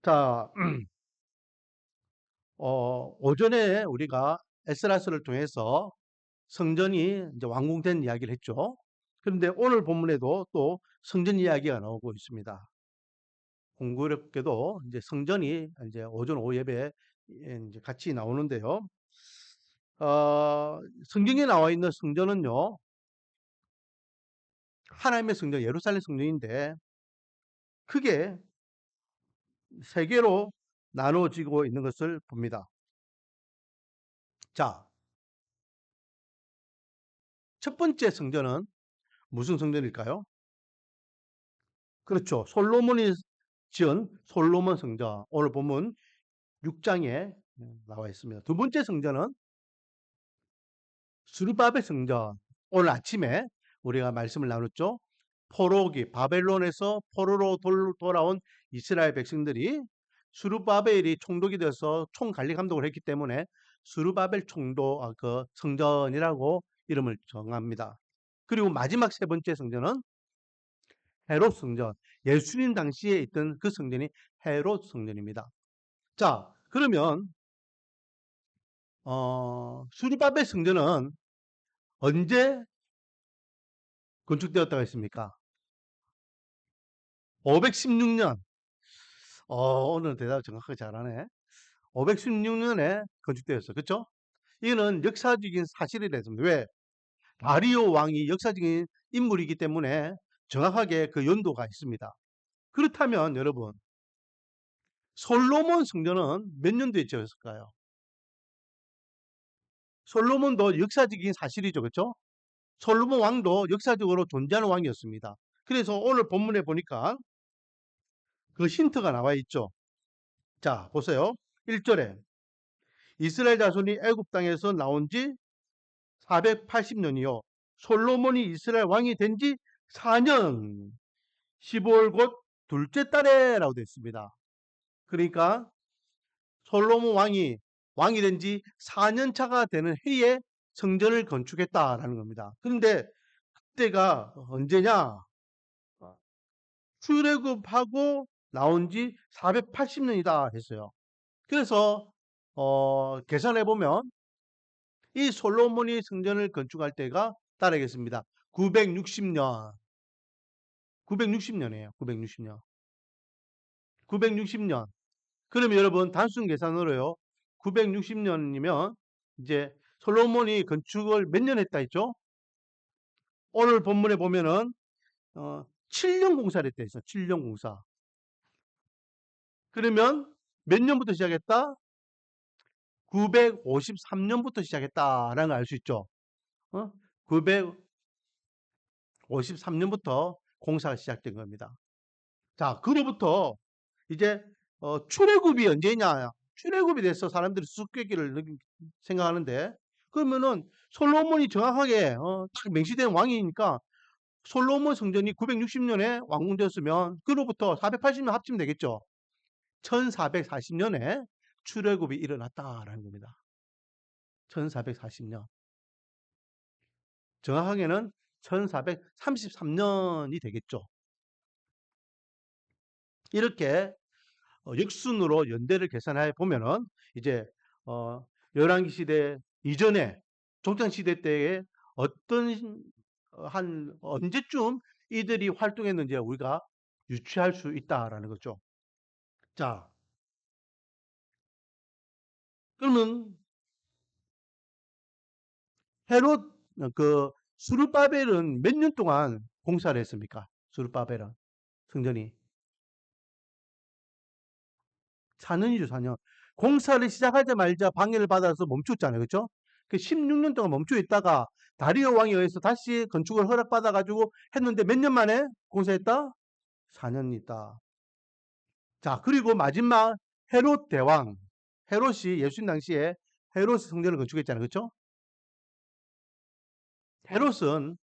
자, 오전에 우리가 에스라스를 통해서 성전이 이제 완공된 이야기를 했죠. 그런데 오늘 본문에도 또 성전 이야기가 나오고 있습니다. 공교롭게도 이제 성전이 이제 오전 오후 예배에 이제 같이 나오는데요. 성경에 나와 있는 성전은요, 하나님의 성전, 예루살렘 성전인데 크게 세 개로 나누어지고 있는 것을 봅니다. 자, 첫 번째 성전은 무슨 성전일까요? 그렇죠. 솔로몬이 지은 솔로몬 성전. 오늘 보면 6장에 나와 있습니다. 두 번째 성전은 스룹바벨 성전. 오늘 아침에 우리가 말씀을 나눴죠. 포로기, 바벨론에서 포로로 돌아온 이스라엘 백성들이 스룹바벨이 총독이 되어서 총관리 감독을 했기 때문에 스룹바벨 총독 그 성전이라고 이름을 정합니다. 그리고 마지막 세 번째 성전은 헤롯 성전. 예수님 당시에 있던 그 성전이 헤롯 성전입니다. 자, 그러면 수르바벨 성전은 언제 건축되었다고 했습니까? 516년. 오늘 대답 정확하게 잘하네. 516년에 건축되었어요. 그렇죠? 이거는 역사적인 사실이 됐습니다. 왜? 다리오 왕이 역사적인 인물이기 때문에 정확하게 그 연도가 있습니다. 그렇다면 여러분, 솔로몬 성전은 몇 년도에 지었을까요? 솔로몬도 역사적인 사실이죠. 그렇죠? 솔로몬 왕도 역사적으로 존재하는 왕이었습니다. 그래서 오늘 본문에 보니까 그 힌트가 나와 있죠. 자, 보세요. 1절에 이스라엘 자손이 애굽 땅에서 나온 지 480년이요. 솔로몬이 이스라엘 왕이 된 지 4년, 15월 곧 둘째 달에라고 되어 있습니다. 그러니까 솔로몬 왕이 된 지 4년 차가 되는 해에 성전을 건축했다라는 겁니다. 그런데 그때가 언제냐? 출애굽하고 나온 지 480년이다 했어요. 그래서 계산해 보면 이 솔로몬이 성전을 건축할 때가 따르겠습니다. 960년. 960년이에요. 960년. 960년. 그러면 여러분 단순 계산으로요. 960년이면 이제 솔로몬이 건축을 몇 년 했다 했죠? 오늘 본문에 보면은 7년 공사를 했다 했어. 7년 공사. 그러면 몇 년부터 시작했다? 953년부터 시작했다라는 걸 알 수 있죠. 953년부터 공사가 시작된 겁니다. 자, 그로부터 이제 출애굽이 언제냐? 출애굽이 돼서 사람들이 수수께끼를 생각하는데 그러면은 솔로몬이 정확하게 딱 맹시된 왕이니까 솔로몬 성전이 960년에 완공되었으면 그로부터 480년 합치면 되겠죠. 1440년에 출애굽이 일어났다라는 겁니다. 1440년. 정확하게는 1433년이 되겠죠. 이렇게 역순으로 연대를 계산해 보면은 이제 열왕기 시대 이전에 종창 시대 때에 어떤 한 언제쯤 이들이 활동했는지 우리가 유추할 수 있다라는 거죠. 자, 그러면 헤롯 그 수르바벨은 몇 년 동안 공사를 했습니까? 수르바벨은 성전이 4년이죠, 4년. 공사를 시작하자마자 방해를 받아서 멈췄잖아요. 그렇죠? 그 16년 동안 멈춰 있다가 다리오 왕에 의해서 다시 건축을 허락받아 가지고 했는데 몇 년 만에 공사했다? 4년 있다. 자, 그리고 마지막 헤롯 대왕. 헤롯이 예수님 당시에 헤롯 성전을 건축했잖아요. 그렇죠? 헤롯은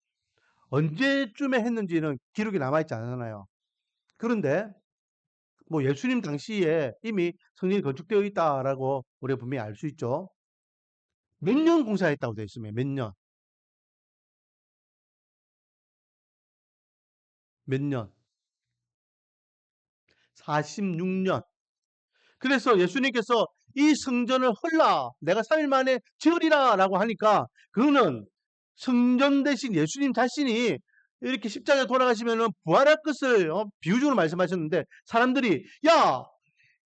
언제쯤에 했는지는 기록이 남아 있지 않잖아요. 그런데 뭐 예수님 당시에 이미 성전이 건축되어 있다라고 우리가 분명히 알 수 있죠. 몇 년 공사했다고 되어 있으면 몇 년? 몇 년? 46년. 그래서 예수님께서 이 성전을 헐라 내가 3일 만에 지으리라 라고 하니까 그거는 성전 대신 예수님 자신이 이렇게 십자가에 돌아가시면 부활할 것을 비유적으로 말씀하셨는데 사람들이 야,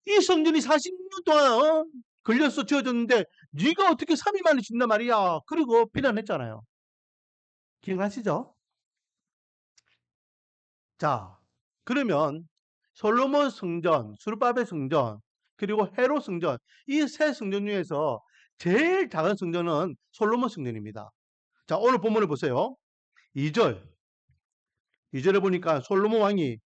이 성전이 40년 동안 걸려서 지어졌는데 네가 어떻게 3일 만에 짓는단 말이야. 그리고 비난했잖아요. 기억나시죠? 자, 그러면 솔로몬 성전, 수르바벨 성전, 그리고 헤롯 성전, 이 세 성전 중에서 제일 작은 성전은 솔로몬 성전입니다. 자, 오늘 본문을 보세요. 2절. 2절에 보니까 솔로몬 왕이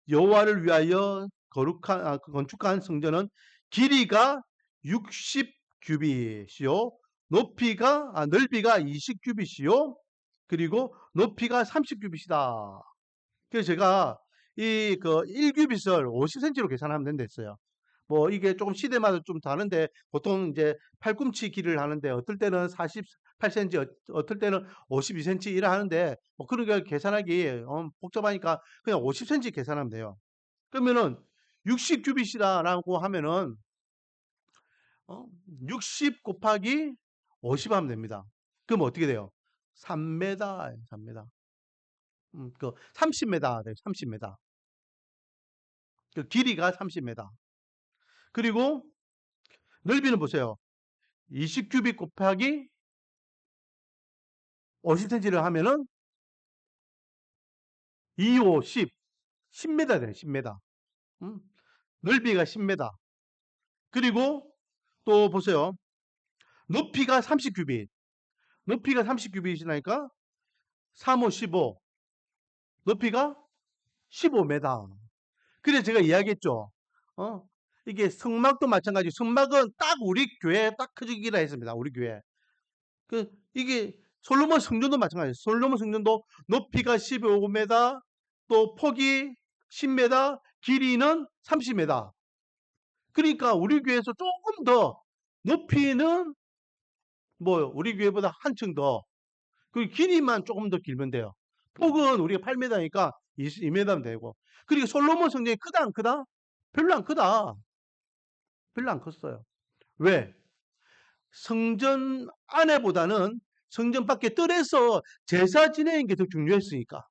여호와를 위하여 건축한 성전은 길이가 60규빗이요, 넓이가 20규빗이요, 그리고 높이가 30규빗이다. 그래서 제가 이 1규빗을 50cm로 계산하면 된다 했어요. 뭐 이게 조금 시대마다 좀 다른데 보통 이제 팔꿈치 길이를 하는데 어떨 때는 48cm, 어떨 때는 52cm 이래 하는데 뭐 그런 게 계산하기 복잡하니까 그냥 50cm 계산하면 돼요. 그러면은 60규빗이라고 하면은 60 곱하기 50 하면 됩니다. 그럼 어떻게 돼요? 3m, 3m. 그 30m 돼요. 30m. 그 길이가 30m. 그리고 넓이는 보세요. 20규빗 곱하기 50cm를 하면은 2, 5, 10. 10m 돼요. 10m. 넓이가 10m. 그리고 또 보세요. 높이가 30규빗. 높이가 30규빗이니까 3, 5, 15. 높이가 15m. 그래서 제가 이야기했죠. 이게 성막도 마찬가지. 성막은 딱 우리 교회 딱 크기라 했습니다. 우리 교회. 이게 솔로몬 성전도 마찬가지예요. 솔로몬 성전도 높이가 15m, 또 폭이 10m, 길이는 30m. 그러니까 우리 교회에서 조금 더 높이는 뭐 우리 교회보다 한층 더, 그 길이만 조금 더 길면 돼요. 폭은 우리가 8m니까 2m면 되고. 그리고 솔로몬 성전이 크다 안 크다? 별로 안 크다. 별로 안 컸어요. 왜? 성전 안에보다는 성전 밖에 뜰에서 제사 지내는 게 더 중요했으니까.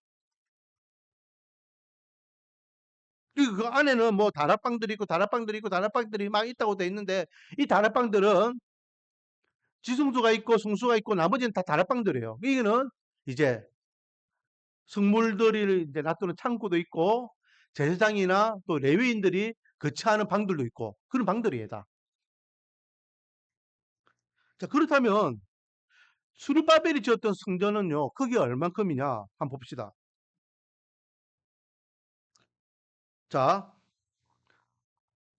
그리고 그 안에는 뭐 다락방들이 있고 다락방들이 막 있다고 돼 있는데 이 다락방들은 지성소가 있고 성소가 있고 나머지는 다 다락방들이에요. 이거는 이제 성물들이 이제 놔두는 창고도 있고 제사장이나 또 레위인들이 거처하는 방들도 있고 그런 방들이에요 다. 자, 그렇다면 수르바벨이 지었던 성전은요 크기가 얼만큼이냐 한번 봅시다. 자,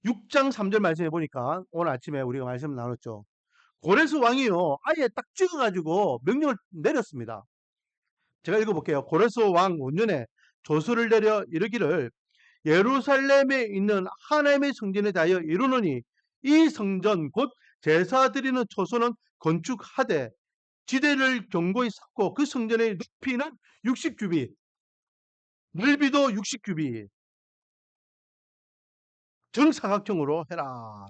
6장 3절 말씀해 보니까 오늘 아침에 우리가 말씀을 나눴죠. 고레스 왕이요 아예 딱 찍어가지고 명령을 내렸습니다. 제가 읽어볼게요. 고레스 왕 5년에 조서를 내려 이르기를 예루살렘에 있는 하나님의 성전에 대하여 이르노니 이 성전 곧 제사 드리는 초소는 건축하되 지대를 견고히 쌓고 그 성전의 높이는 60규빗, 넓이도 60규빗, 정사각형으로 해라.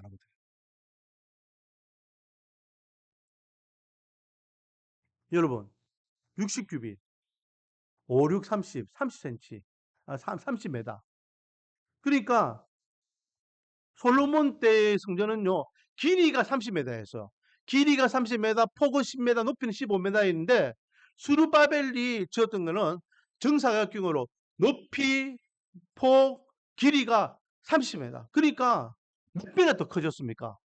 여러분 60규빗 5, 6, 30, 30cm, 30m. 그러니까 솔로몬 때의 성전은요 길이가 30m였어요. 길이가 30m, 폭은 10m, 높이는 15m였는데 수르바벨이 지었던 거는 정사각형으로 높이, 폭, 길이가 30m. 그러니까 몇 배나 더 커졌습니까?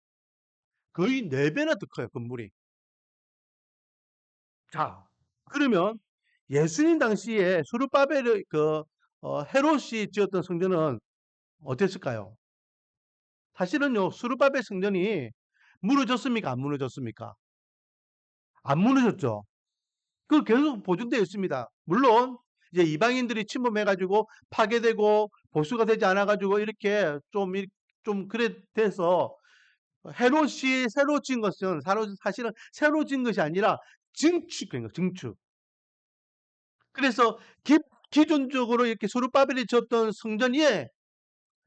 거의 4배나 더 커요, 건물이. 자, 그러면 예수님 당시에 수르바벨의 헤롯이 지었던 성전은 어땠을까요? 사실은요, 수르바벨 성전이 무너졌습니까? 안 무너졌습니까? 안 무너졌죠. 그 계속 보존되어 있습니다. 물론 이제 이방인들이 침범해가지고 파괴되고 보수가 되지 않아가지고 이렇게 좀 그래 돼서 헤롯이 새로 지은 것은 사실은 새로 지은 것이 아니라 증축인 거예요. 증축. 그래서 기존적으로 이렇게 소르바벨이 지었던 성전이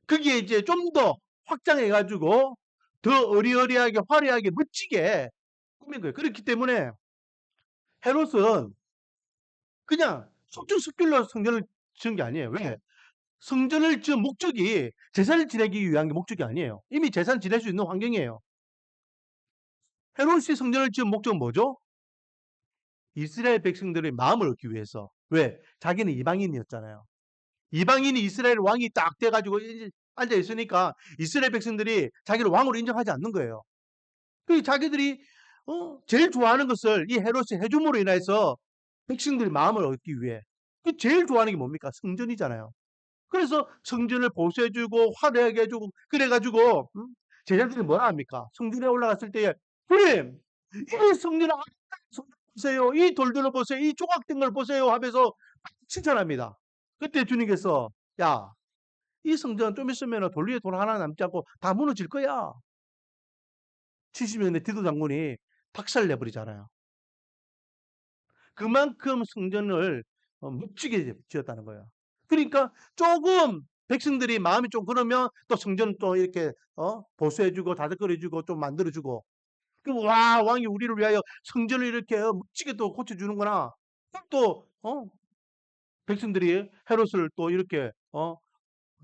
거기에 이제 좀 더 확장해가지고 더 어리어리하게 화려하게 멋지게 꾸민 거예요. 그렇기 때문에 헤롯은 그냥 속전속결로 성전을 지은 게 아니에요. 왜? 성전을 지은 목적이 제사를 지내기 위한 게 목적이 아니에요. 이미 제사를 지낼 수 있는 환경이에요. 헤롯이 성전을 지은 목적은 뭐죠? 이스라엘 백성들의 마음을 얻기 위해서. 왜? 자기는 이방인이었잖아요. 이방인이 이스라엘 왕이 딱 돼가지고 앉아 있으니까 이스라엘 백성들이 자기를 왕으로 인정하지 않는 거예요. 그 자기들이 제일 좋아하는 것을 이 헤롯이 해줌으로 인해서 백성들의 마음을 얻기 위해 그 제일 좋아하는 게 뭡니까? 성전이잖아요. 그래서 성전을 보수해주고 화려하게 해주고 그래가지고 제자들이 뭐라 합니까? 성전에 올라갔을 때 주님 이 성전 보세요. 이 돌들을 보세요. 이 조각된 걸 보세요 하면서 칭찬합니다. 그때 주님께서 야, 이 성전 좀 있으면 돌 위에 돌 하나 남지 않고 다 무너질 거야. 70년대 디도 장군이 박살 내버리잖아요. 그만큼 성전을 멋지게 지었다는 거예요. 그러니까 조금 백성들이 마음이 좀 그러면 또 성전 또 이렇게 보수해주고 다듬거려주고 좀 만들어주고 그럼 와 왕이 우리를 위하여 성전을 이렇게 멋지게 또 고쳐주는구나. 또 백성들이 헤롯을 또 이렇게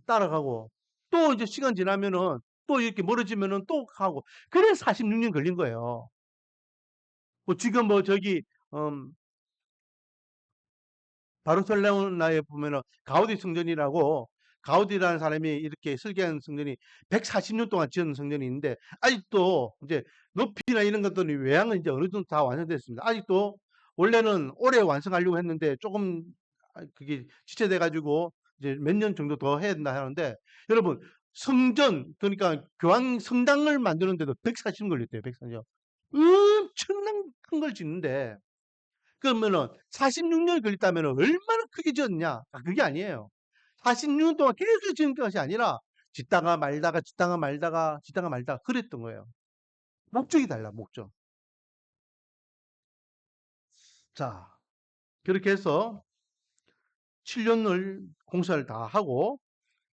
따라가고 또 이제 시간 지나면은 또 이렇게 멀어지면은 또 가고 그래 46년 걸린 거예요. 뭐 지금 뭐 저기 바르셀로나에 보면은 가우디 성전이라고 가우디라는 사람이 이렇게 설계한 성전이 140년 동안 지은 성전이 있는데 아직도 이제 높이나 이런 것들이 외양은 이제 어느 정도 다 완성됐습니다. 아직도 원래는 올해 완성하려고 했는데 조금 그게 지체돼 가지고 이제 몇 년 정도 더 해야 된다 하는데 여러분 성전 그러니까 교황 성당을 만드는데도 140년 걸렸대요. 140년. 엄청난 큰 걸 짓는데 그러면은 46년이 걸렸다면 얼마나 크게 지었냐? 그게 아니에요. 46년 동안 계속 지은 것이 아니라 짓다가 말다가 짓다가 말다가 짓다가 말다가 그랬던 거예요. 목적이 달라, 목적. 자, 그렇게 해서 7년을 공사를 다 하고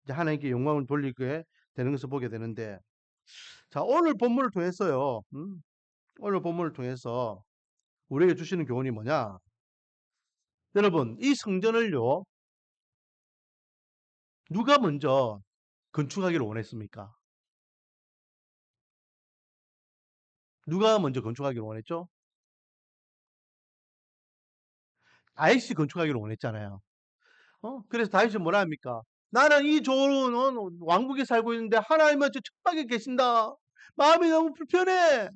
이제 하나님께 영광을 돌리게 되는 것을 보게 되는데 자, 오늘 본문을 통해서요. 오늘 본문을 통해서 우리에게 주시는 교훈이 뭐냐? 여러분, 이 성전을요. 누가 먼저 건축하기를 원했습니까? 누가 먼저 건축하기를 원했죠? 다윗이 건축하기를 원했잖아요. 그래서 다윗이 뭐라 합니까? 나는 이 좋은 왕국에 살고 있는데 하나님은 저 천막에 계신다. 마음이 너무 불편해.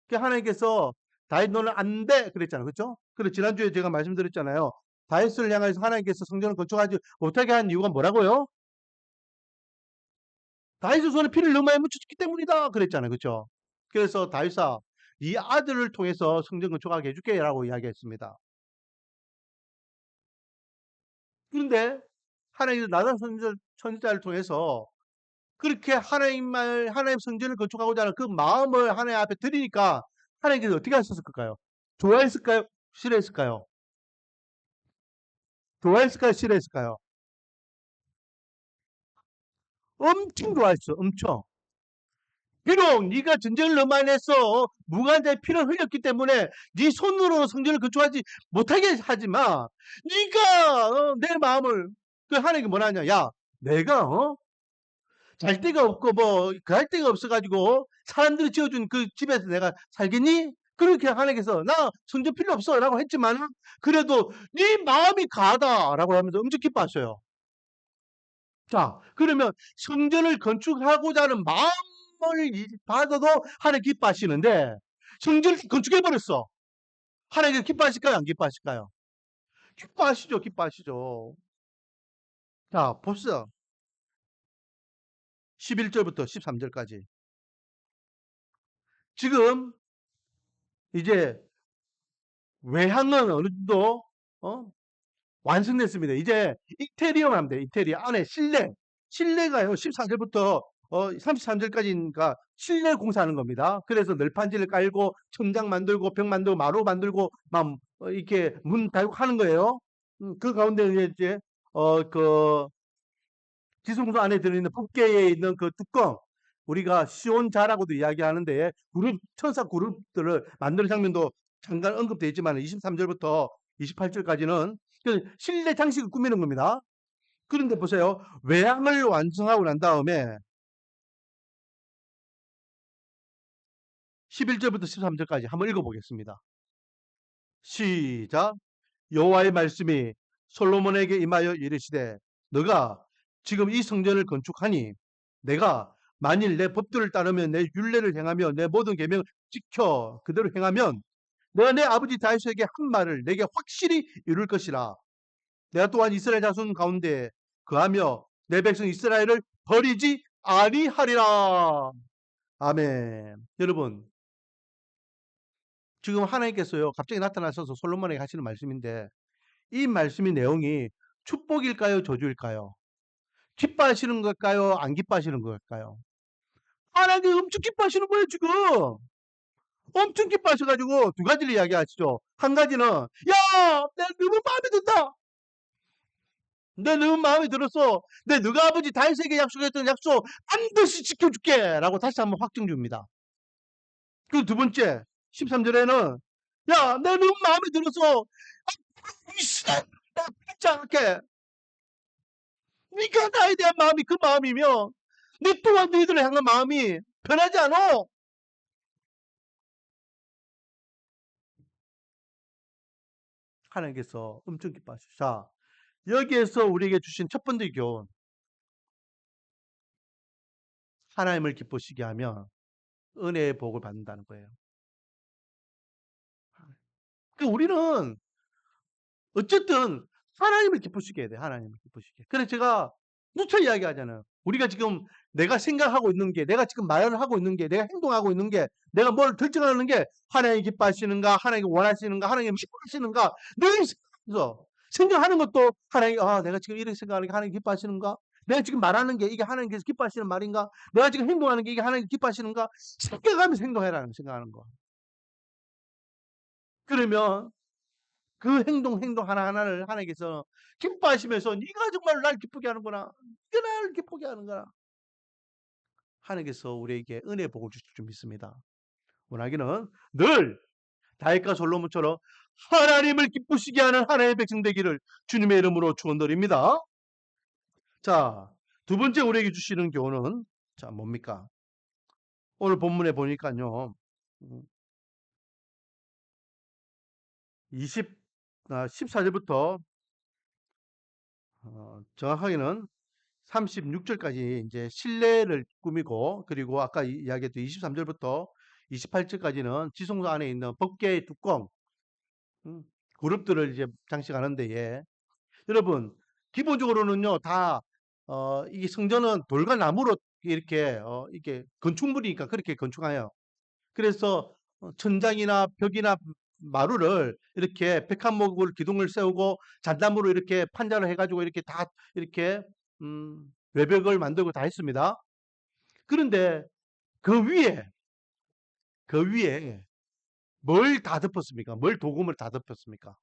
그 하나님께서 다윗 너는 안 돼. 그랬잖아요. 그렇죠? 그리고 지난주에 제가 말씀드렸잖아요. 다윗을 향해서 하나님께서 성전을 건축하지 못하게 한 이유가 뭐라고요? 다윗의 손에 피를 너무 많이 묻혔기 때문이다. 그랬잖아요. 그렇죠? 그래서 다윗아 이 아들을 통해서 성전 건축하게 해줄게 라고 이야기했습니다. 그런데 하나님께서 나단 선지자를 통해서 그렇게 하나님 성전을 건축하고자 하는 그 마음을 하나님 앞에 드리니까 하나님께서 어떻게 하셨을까요? 좋아했을까요? 싫어했을까요? 좋아했을까요? 싫어했을까요? 엄청 좋아했어. 엄청. 비록 네가 전쟁을 너무 많이 했어. 무관자의 피를 흘렸기 때문에 네 손으로 성전을 건축하지 못하게 하지만 네가 내 마음을 그 하나님이 뭐라 하냐. 야 내가 잘 데가 없고 뭐 갈 데가 없어가지고 사람들이 지어준 그 집에서 내가 살겠니? 그렇게 하나님께서 나 성전 필요 없어 라고 했지만 그래도 네 마음이 가다라고 하면서 엄청 기뻐하셔요. 자 그러면 성전을 건축하고자 하는 마음을 받아도 하나님 기뻐하시는데 성전을 건축해버렸어. 하나님 기뻐하실까요? 안 기뻐하실까요? 기뻐하시죠. 기뻐하시죠. 자 봅시다. 11절부터 13절까지 지금 이제 외향은 어느 정도 완성됐습니다. 이제 인테리어만 하면 돼요. 인테리어 안에 실내가요. 14절부터 33절까지니까 실내 공사하는 겁니다. 그래서 널판지를 깔고 천장 만들고 벽 만들고 마루 만들고 막 이렇게 문 달고 하는 거예요. 그 가운데 이제 그 지성소 안에 들어있는 법궤에 있는 그 뚜껑 우리가 시온자라고도 이야기하는데 그룹 천사 그룹들을 만드는 장면도 잠깐 언급되어 있지만 23절부터 28절까지는 실내 장식을 꾸미는 겁니다. 그런데 보세요. 외양을 완성하고 난 다음에 11절부터 13절까지 한번 읽어보겠습니다. 시작. 여호와의 말씀이 솔로몬에게 임하여 이르시되 너가 지금 이 성전을 건축하니 내가 만일 내 법들을 따르며 내 율례를 행하며 내 모든 계명을 지켜 그대로 행하면 내가 내 아버지 다윗에게 한 말을 내게 확실히 이룰 것이라. 내가 또한 이스라엘 자손 가운데 거하며 내 백성 이스라엘을 버리지 아니하리라. 아멘. 여러분, 지금 하나님께서요 갑자기 나타나셔서 솔로몬에게 하시는 말씀인데 이 말씀의 내용이 축복일까요, 저주일까요? 기뻐하시는 걸까요, 안 기뻐하시는 걸까요? 하나님 엄청 기뻐하시는 거예요 지금. 엄청 기뻐하셔가지고 두 가지를 이야기하시죠. 한 가지는 야, 내가 너무 마음에 든다. 내 너무 마음에 들어서 내 너가 아버지 다윗에게 약속했던 약속 반드시 지켜줄게 라고 다시 한번 확증 줍니다. 그 두 번째 13절에는 야, 내 너무 마음에 들어서 이스라엘 믿지 않게 네가 나에 대한 마음이 그 마음이면 네 또한 너희들을 향한 마음이 변하지 않아. 하나님께서 엄청 기뻐하시죠. 자, 여기에서 우리에게 주신 첫 번째 교훈. 하나님을 기쁘시게 하면 은혜의 복을 받는다는 거예요. 우리는 어쨌든 하나님을 기쁘시게 해야 돼. 하나님을 기쁘시게. 그래서 제가 누차 이야기하잖아요. 우리가 지금 내가 생각하고 있는 게, 내가 지금 말을 하고 있는 게, 내가 행동하고 있는 게, 내가 뭘 결정하는 게 하나님 기뻐하시는가, 하나님 원하시는가, 하나님 기뻐하시는가, 늘 생각해서 생각하는 것도 하나님, 내가 지금 이렇게 생각하는 게 하나님 기뻐하시는가? 내가 지금 말하는 게 이게 하나님께서 기뻐하시는 말인가? 내가 지금 행동하는 게 이게 하나님 기뻐하시는가? 생각하면서 행동해라는 생각하는 거. 그러면 그 행동 하나하나를 하나님께서 기뻐하시면서 네가 정말 날 기쁘게 하는구나. 네가 나를 기쁘게 하는구나. 하나님께서 우리에게 은혜 복을 주실 줄 믿습니다. 원하기는 늘 다윗과 솔로몬처럼 하나님을 기쁘시게 하는 하나님의 백성 되기를 주님의 이름으로 축원드립니다. 자, 두 번째 우리에게 주시는 교훈은 자 뭡니까? 오늘 본문에 보니까요. 14절부터 정확하게는 36절까지 이제 실내를 꾸미고 그리고 아까 이야기했던 23절부터 28절까지는 지성소 안에 있는 법궤의 뚜껑 그룹들을 이제 장식하는데 예. 여러분 기본적으로는요 다 이게 성전은 돌과 나무로 이렇게 이게 건축물이니까 그렇게 건축해요. 그래서 천장이나 벽이나 마루를 이렇게 백합목을 기둥을 세우고 잣나무로 이렇게 판자를 해가지고 이렇게 다 이렇게 외벽을 만들고 다 했습니다. 그런데 그 위에 뭘 다 덮었습니까? 뭘 도금을 다 덮었습니까?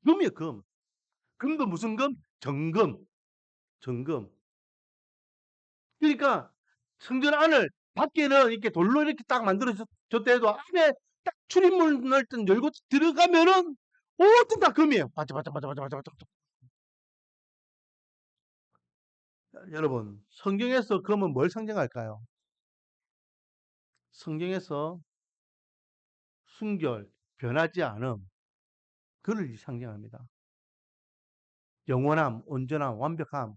금이에요, 금. 금도 무슨 금? 정금. 정금. 그러니까 성전 안을 밖에는 이렇게 돌로 이렇게 딱 만들어졌다 해도 안에 딱 출입문을 열고 들어가면은 모두 다 금이에요. 반짝반짝반짝반짝. 여러분, 성경에서 금은 뭘 상징할까요? 성경에서 순결, 변하지 않음, 그를 상징합니다. 영원함, 온전함, 완벽함.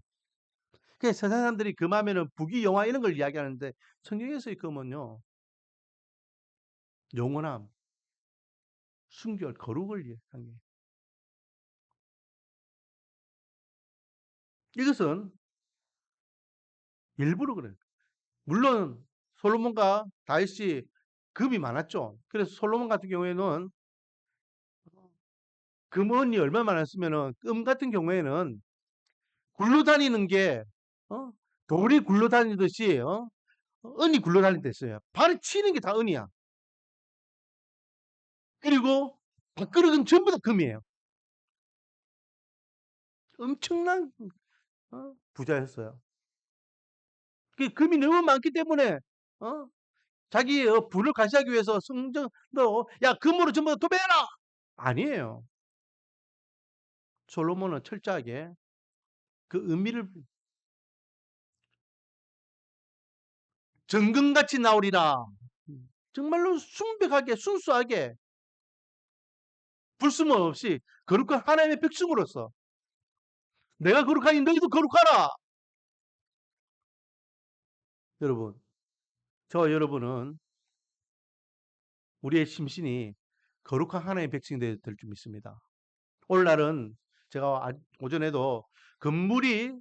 그래서 세상 사람들이 금하면은 부귀, 영화 이런 걸 이야기하는데 성경에서의 금은요, 영원함, 순결, 거룩을 상징해요. 이것은 일부러 그래요. 물론 솔로몬과 다윗이 금이 많았죠. 그래서 솔로몬 같은 경우에는 금은이 얼마나 많았으면은 금 같은 경우에는 굴러다니는 게 돌이 굴러다니듯이 은이 굴러다니듯어요. 발에 치는 게 다 은이야. 그리고 밥그릇은 전부 다 금이에요. 엄청난 부자였어요. 그 금이 너무 많기 때문에 어? 자기 부를 가시하기 위해서 성전도 야 금으로 전부 다 도배해라 아니에요. 솔로몬은 철저하게 그 의미를 정금같이 나오리라. 정말로 순백하게 순수하게 불순물 없이 거룩한 하나님의 백성으로서 내가 거룩하니 너희도 거룩하라. 여러분, 저 여러분은 우리의 심신이 거룩한 하나님의 백성이 되어야 될 줄 믿습니다. 오늘날은 제가 오전에도 건물이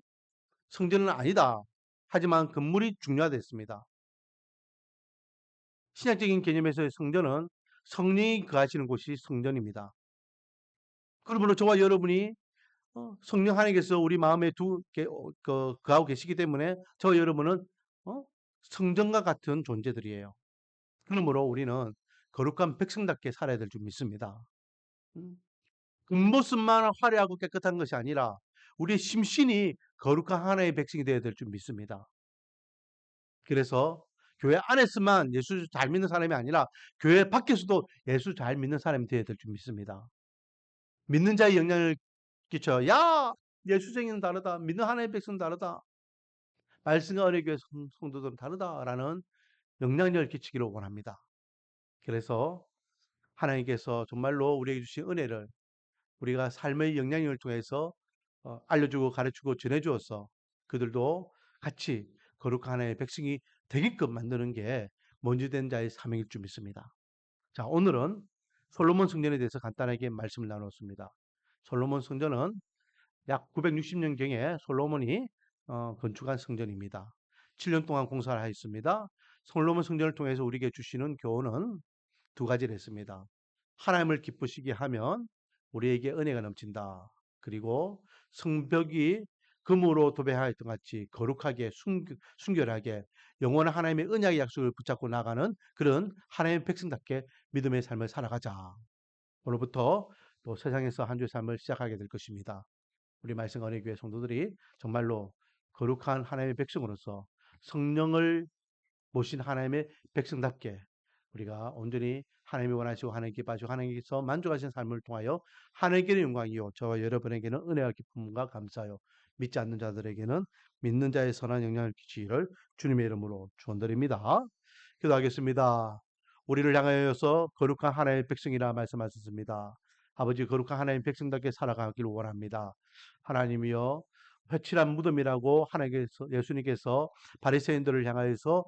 성전은 아니다. 하지만 건물이 중요하됐습니다. 신약적인 개념에서의 성전은 성령이 거하시는 곳이 성전입니다. 그러므로 저와 여러분이 성령 하나님께서 우리 마음에 거하고 계시기 때문에 저 여러분은 성전과 같은 존재들이에요. 그러므로 우리는 거룩한 백성답게 살아야 될 줄 믿습니다. 음, 겉모습만 화려하고 깨끗한 것이 아니라 우리의 심신이 거룩한 하나의 백성이 되어야 될 줄 믿습니다. 그래서 교회 안에서만 예수 잘 믿는 사람이 아니라 교회 밖에서도 예수 잘 믿는 사람이 되어야 될 줄 믿습니다. 믿는 자의 영향을 끼쳐. 야, 예수쟁이는 다르다. 믿는 하나님의 백성은 다르다. 말씀과 은혜 교회 성도들은 다르다라는 영향력을 끼치기를 원합니다. 그래서 하나님께서 정말로 우리에게 주신 은혜를 우리가 삶의 영향력을 통해서 알려주고 가르치고 전해주어서 그들도 같이 거룩한 하나님의 백성이 되게끔 만드는 게 먼지된 자의 사명일 줄 믿습니다. 자, 오늘은 솔로몬 성전에 대해서 간단하게 말씀을 나눴습니다. 솔로몬 성전은 약 960년경에 솔로몬이 건축한 성전입니다. 7년 동안 공사를 하였습니다. 솔로몬 성전을 통해서 우리에게 주시는 교훈은 두 가지를 했습니다. 하나님을 기쁘시게 하면 우리에게 은혜가 넘친다. 그리고 성벽이 금으로 도배하였던 같이 거룩하게 순결하게 영원한 하나님의 언약의 약속을 붙잡고 나가는 그런 하나님의 백성답게 믿음의 삶을 살아가자. 오늘부터 또 세상에서 한 주의 삶을 시작하게 될 것입니다. 우리 말씀과 은혜교회 성도들이 정말로 거룩한 하나님의 백성으로서 성령을 모신 하나님의 백성답게 우리가 온전히 하나님이 원하시고 하나님께 빠지고 하나님께서 만족하신 삶을 통하여 하나님께는 영광이요 저와 여러분에게는 은혜와 기쁨과 감사요 믿지 않는 자들에게는 믿는 자의 선한 영향을 끼치기를 주님의 이름으로 축원드립니다. 기도하겠습니다. 우리를 향하여서 거룩한 하나님의 백성이라 말씀하셨습니다. 아버지 거룩한 하나님의 백성답게 살아가기를 원합니다. 하나님이여 회칠한 무덤이라고 하나님께서 예수님께서 바리새인들을 향하여서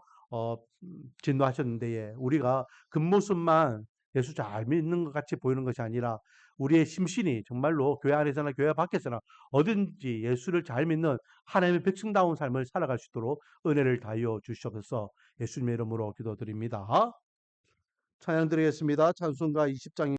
진노하셨는데 우리가 겉모습만 예수 잘 믿는 것 같이 보이는 것이 아니라 우리의 심신이 정말로 교회 안에서나 교회 밖에서나 어딘지 예수를 잘 믿는 하나님의 백성다운 삶을 살아갈 수 있도록 은혜를 다하여 주시옵소서. 예수님의 이름으로 기도드립니다. 찬양 드리겠습니다. 찬송가 20장